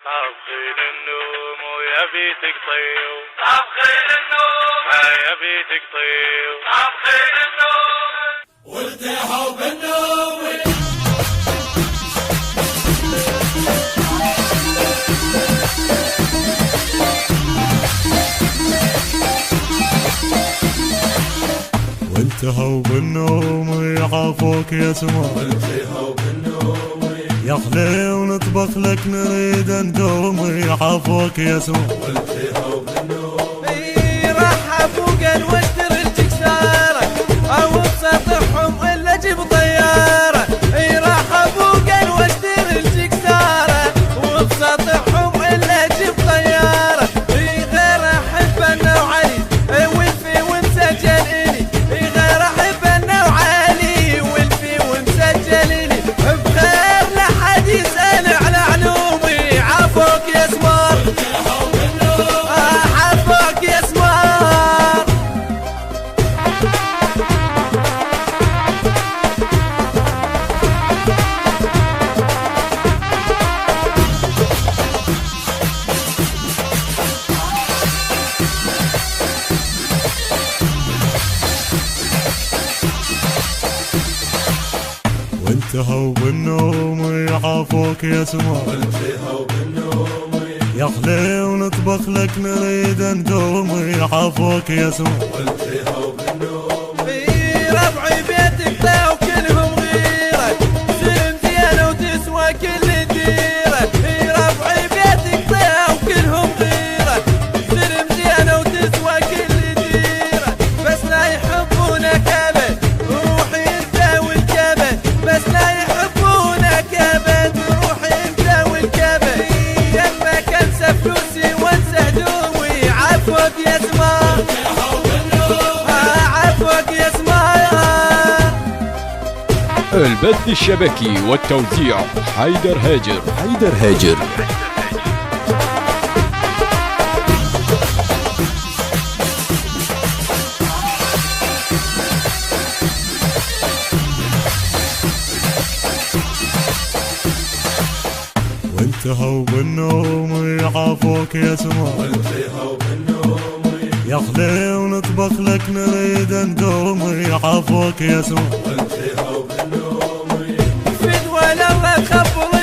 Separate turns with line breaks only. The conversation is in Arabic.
طابخين النوم ويبي تقطيو، طابخين النوم يبي تقطيو، طابخين النوم وارتاحوا بالنوم.
وانتهوا بالنوم يعافوك يا سمار،
وانتهوا بالنوم
يا خلي ونطبخ لك نريد ندوم يعافوك يا سمار.
وانتهوا بالنوم
راح فوق الوتر الجكسارة او بسطحهم الا جيب طيارة. راح فوق الوتر الجكسارة وبسطحهم الا جيب طيارة. غير احب انا وعلي والفي ومسجل الي، غير احب انا وعلي والفي ومسجل الي. بخير لحد يسأل على علومي، عافوك يا سمار، عافوك يا سمار.
وانتهوا بالنوم يعافوك يا سمار،
وانتهوا بالنوم
يا خلي ونطبخ لك نريد ندوم يعافوك يا سمار.
وانتهوا بالنوم
ربعي بيتك ذا وكلهم غيرة، سلم زينة وتسوى كل ديرة. ربعي بيتك ذا وكلهم غيرة، سلم زينة وتسوى كل ديرة. بس لا يحبونك ابد روحي انت والكبد، بس لا يحبونك ابد روحي انت والكبد. يمك انسى فلوسي وانسى هدومي، عفوك يا سمار، عفوك يا سمار.
البث الشبكي والتوزيع حيدر هاجر. حيدر هاجر.
وانتهوا بالنوم يعافوك يا سمار،
وانتهوا بالنوم
يا خلي ونطبخ لك نريد ندوم يعافوك يا سمار.
وانتهوا بالنوم
فدوى الله تخبر